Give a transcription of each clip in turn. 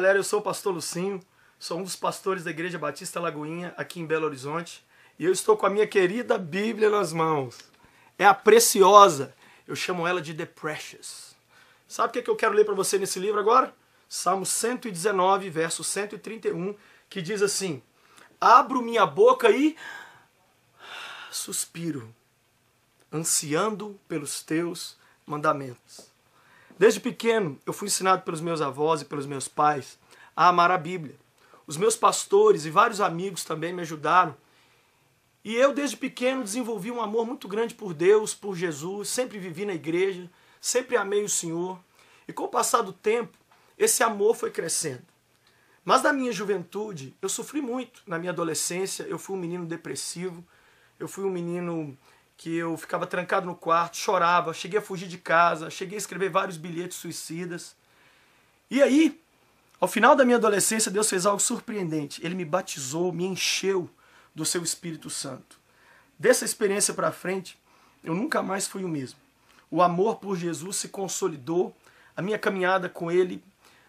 Galera, eu sou o pastor Lucinho, sou um dos pastores da Igreja Batista Lagoinha, aqui em Belo Horizonte, e eu estou com a minha querida Bíblia nas mãos. É a preciosa, eu chamo ela de The Precious. Sabe o que eu quero ler para você nesse livro agora? Salmo 119, verso 131, que diz assim: abro minha boca e suspiro, ansiando pelos teus mandamentos. Desde pequeno, eu fui ensinado pelos meus avós e pelos meus pais a amar a Bíblia. Os meus pastores e vários amigos também me ajudaram. E eu, desde pequeno, desenvolvi um amor muito grande por Deus, por Jesus. Sempre vivi na igreja, sempre amei o Senhor. E com o passar do tempo, esse amor foi crescendo. Mas na minha juventude, eu sofri muito. Na minha adolescência, eu fui um menino depressivo. Eu fui um menino que eu ficava trancado no quarto, chorava, cheguei a fugir de casa, cheguei a escrever vários bilhetes suicidas. E aí, ao final da minha adolescência, Deus fez algo surpreendente. Ele me batizou, me encheu do seu Espírito Santo. Dessa experiência para frente, eu nunca mais fui o mesmo. O amor por Jesus se consolidou, a minha caminhada com Ele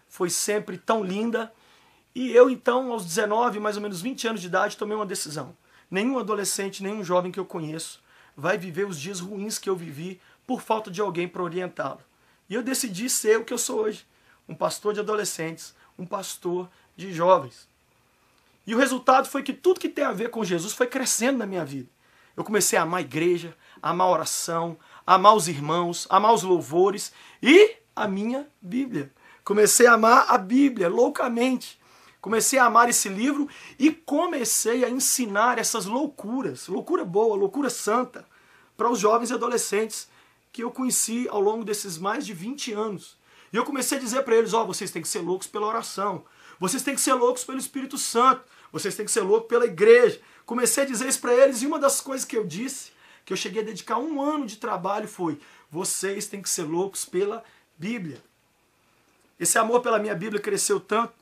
foi sempre tão linda. E eu então, aos 19, mais ou menos 20 anos de idade, tomei uma decisão. Nenhum adolescente, nenhum jovem que eu conheço vai viver os dias ruins que eu vivi por falta de alguém para orientá-lo. E eu decidi ser o que eu sou hoje, um pastor de adolescentes, um pastor de jovens. E o resultado foi que tudo que tem a ver com Jesus foi crescendo na minha vida. Eu comecei a amar a igreja, a amar a oração, a amar os irmãos, a amar os louvores e a minha Bíblia. Comecei a amar a Bíblia loucamente. Comecei a amar esse livro e comecei a ensinar essas loucuras, loucura boa, loucura santa, para os jovens e adolescentes que eu conheci ao longo desses mais de 20 anos. E eu comecei a dizer para eles, vocês têm que ser loucos pela oração, vocês têm que ser loucos pelo Espírito Santo, vocês têm que ser loucos pela igreja. Comecei a dizer isso para eles e uma das coisas que eu disse, que eu cheguei a dedicar 1 ano de trabalho foi, vocês têm que ser loucos pela Bíblia. Esse amor pela minha Bíblia cresceu tanto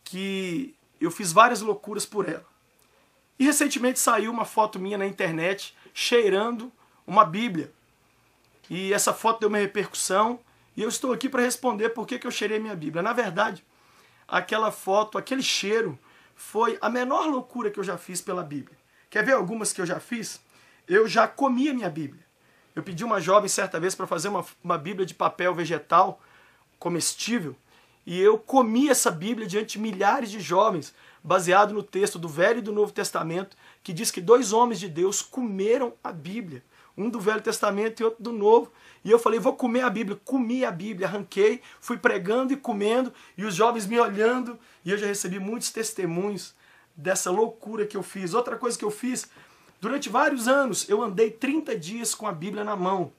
que eu fiz várias loucuras por ela. E recentemente saiu uma foto minha na internet cheirando uma Bíblia. E essa foto deu uma repercussão e eu estou aqui para responder por que eu cheirei minha Bíblia. Na verdade, aquela foto, aquele cheiro, foi a menor loucura que eu já fiz pela Bíblia. Quer ver algumas que eu já fiz? Eu já comi a minha Bíblia. Eu pedi uma jovem certa vez para fazer uma Bíblia de papel vegetal comestível. E eu comi essa Bíblia diante de milhares de jovens, baseado no texto do Velho e do Novo Testamento, que diz que 2 homens de Deus comeram a Bíblia. Um do Velho Testamento e outro do Novo. E eu falei, vou comer a Bíblia. Comi a Bíblia, arranquei, fui pregando e comendo, e os jovens me olhando, e eu já recebi muitos testemunhos dessa loucura que eu fiz. Outra coisa que eu fiz, durante vários anos, eu andei 30 dias com a Bíblia na mão.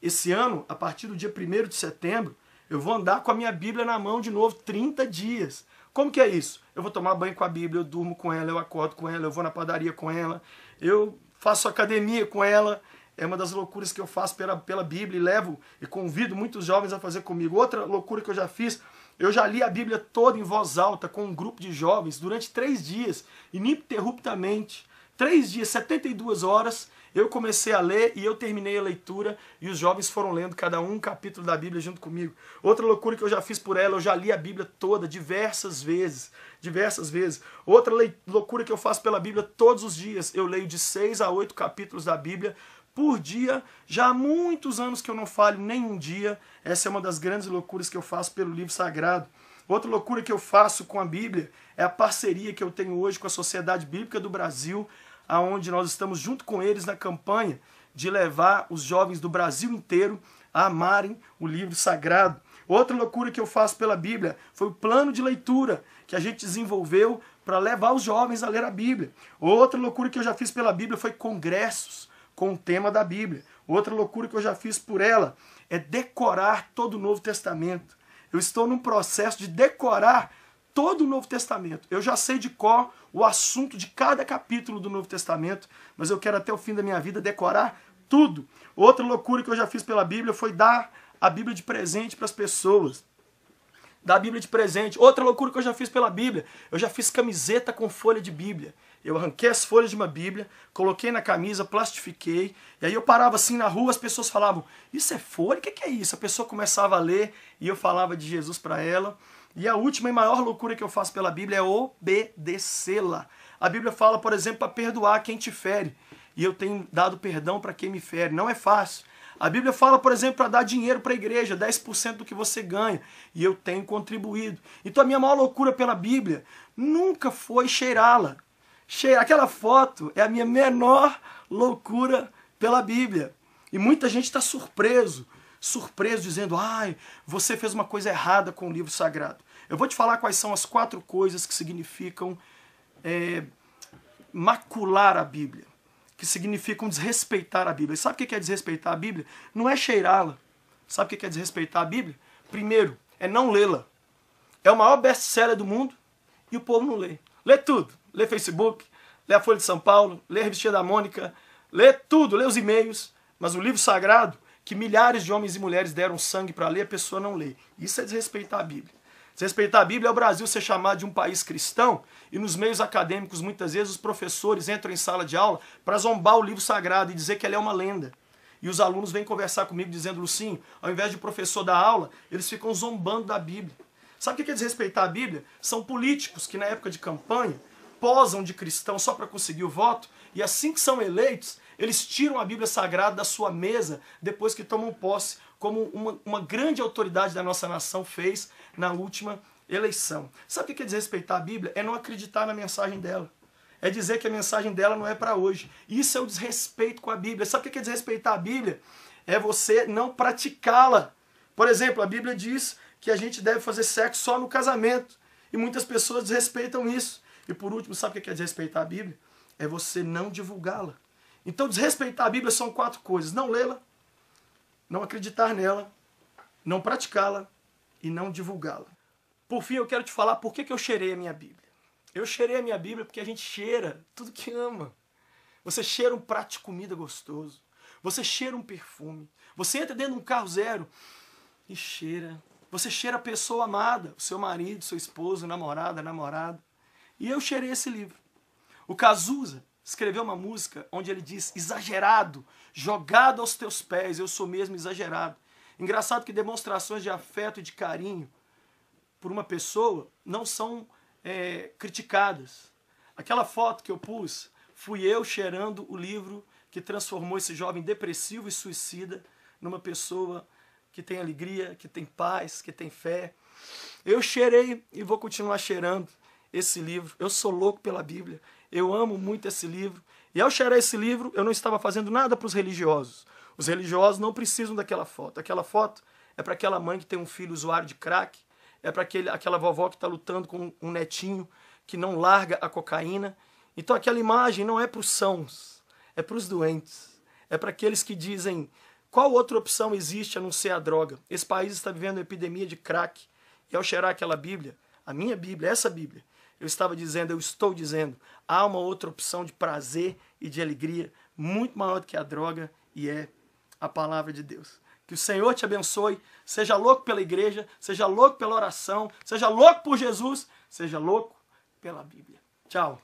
Esse ano, a partir do dia 1º de setembro, eu vou andar com a minha Bíblia na mão de novo 30 dias. Como que é isso? Eu vou tomar banho com a Bíblia, eu durmo com ela, eu acordo com ela, eu vou na padaria com ela, eu faço academia com ela. É uma das loucuras que eu faço pela Bíblia e levo e convido muitos jovens a fazer comigo. Outra loucura que eu já fiz, eu já li a Bíblia toda em voz alta com um grupo de jovens durante 3 dias, ininterruptamente. 3 dias, 72 horas, eu comecei a ler e eu terminei a leitura e os jovens foram lendo cada um capítulo da Bíblia junto comigo. Outra loucura que eu já fiz por ela, eu já li a Bíblia toda diversas vezes. Outra loucura que eu faço pela Bíblia todos os dias, eu leio de 6 a 8 capítulos da Bíblia por dia. Já há muitos anos que eu não falho nenhum dia. Essa é uma das grandes loucuras que eu faço pelo livro sagrado. Outra loucura que eu faço com a Bíblia é a parceria que eu tenho hoje com a Sociedade Bíblica do Brasil, aonde nós estamos junto com eles na campanha de levar os jovens do Brasil inteiro a amarem o livro sagrado. Outra loucura que eu faço pela Bíblia foi o plano de leitura que a gente desenvolveu para levar os jovens a ler a Bíblia. Outra loucura que eu já fiz pela Bíblia foi congressos com o tema da Bíblia. Outra loucura que eu já fiz por ela é decorar todo o Novo Testamento. Eu estou num processo de decorar todo o Novo Testamento. Eu já sei de cor o assunto de cada capítulo do Novo Testamento, mas eu quero até o fim da minha vida decorar tudo. Outra loucura que eu já fiz pela Bíblia foi dar a Bíblia de presente para as pessoas. Dar a Bíblia de presente. Outra loucura que eu já fiz pela Bíblia, eu já fiz camiseta com folha de Bíblia. Eu arranquei as folhas de uma Bíblia, coloquei na camisa, plastifiquei, e aí eu parava assim na rua, as pessoas falavam, isso é folha? O que é isso? A pessoa começava a ler e eu falava de Jesus para ela. E a última e maior loucura que eu faço pela Bíblia é obedecê-la. A Bíblia fala, por exemplo, para perdoar quem te fere. E eu tenho dado perdão para quem me fere. Não é fácil. A Bíblia fala, por exemplo, para dar dinheiro para a igreja, 10% do que você ganha. E eu tenho contribuído. Então a minha maior loucura pela Bíblia nunca foi cheirá-la. Aquela foto é a minha menor loucura pela Bíblia. E muita gente está surpreso, dizendo, ai, você fez uma coisa errada com o livro sagrado. Eu vou te falar quais são as 4 coisas que significam macular a Bíblia, que significam desrespeitar a Bíblia. E sabe o que é desrespeitar a Bíblia? Não é cheirá-la. Sabe o que é desrespeitar a Bíblia? Primeiro, é não lê-la. É o maior best-seller do mundo e o povo não lê. Lê tudo. Lê Facebook, lê a Folha de São Paulo, lê a Revistinha da Mônica, lê tudo, lê os e-mails. Mas o livro sagrado, que milhares de homens e mulheres deram sangue para ler, a pessoa não lê. Isso é desrespeitar a Bíblia. Desrespeitar a Bíblia é o Brasil ser chamado de um país cristão e nos meios acadêmicos, muitas vezes, os professores entram em sala de aula para zombar o livro sagrado e dizer que ele é uma lenda. E os alunos vêm conversar comigo dizendo, Lucinho, ao invés de o professor dar aula, eles ficam zombando da Bíblia. Sabe o que é desrespeitar a Bíblia? São políticos que na época de campanha posam de cristão só para conseguir o voto e assim que são eleitos, eles tiram a Bíblia Sagrada da sua mesa depois que tomam posse, como uma grande autoridade da nossa nação fez na última eleição. Sabe o que é desrespeitar a Bíblia? É não acreditar na mensagem dela. É dizer que a mensagem dela não é para hoje. Isso é o desrespeito com a Bíblia. Sabe o que é desrespeitar a Bíblia? É você não praticá-la. Por exemplo, a Bíblia diz que a gente deve fazer sexo só no casamento. E muitas pessoas desrespeitam isso. E por último, sabe o que é desrespeitar a Bíblia? É você não divulgá-la. Então, desrespeitar a Bíblia são 4 coisas. Não lê-la, não acreditar nela, não praticá-la e não divulgá-la. Por fim, eu quero te falar por que eu cheirei a minha Bíblia. Eu cheirei a minha Bíblia porque a gente cheira tudo que ama. Você cheira um prato de comida gostoso. Você cheira um perfume. Você entra dentro de um carro zero e cheira. Você cheira a pessoa amada, o seu marido, seu esposo, namorada, namorado. E eu cheirei esse livro. O Cazuza escreveu uma música onde ele diz, exagerado, jogado aos teus pés, eu sou mesmo exagerado. Engraçado que demonstrações de afeto e de carinho por uma pessoa não são criticadas. Aquela foto que eu pus, fui eu cheirando o livro que transformou esse jovem depressivo e suicida numa pessoa que tem alegria, que tem paz, que tem fé. Eu cheirei e vou continuar cheirando esse livro. Eu sou louco pela Bíblia. Eu amo muito esse livro. E ao cheirar esse livro, eu não estava fazendo nada para os religiosos. Os religiosos não precisam daquela foto. Aquela foto é para aquela mãe que tem um filho usuário de crack. É para aquela vovó que está lutando com um netinho que não larga a cocaína. Então aquela imagem não é para os sãos, é para os doentes. É para aqueles que dizem, qual outra opção existe a não ser a droga? Esse país está vivendo uma epidemia de crack. E ao cheirar aquela Bíblia, a minha Bíblia, essa Bíblia, eu estou dizendo, há uma outra opção de prazer e de alegria muito maior do que a droga e é a palavra de Deus. Que o Senhor te abençoe, seja louco pela igreja, seja louco pela oração, seja louco por Jesus, seja louco pela Bíblia. Tchau.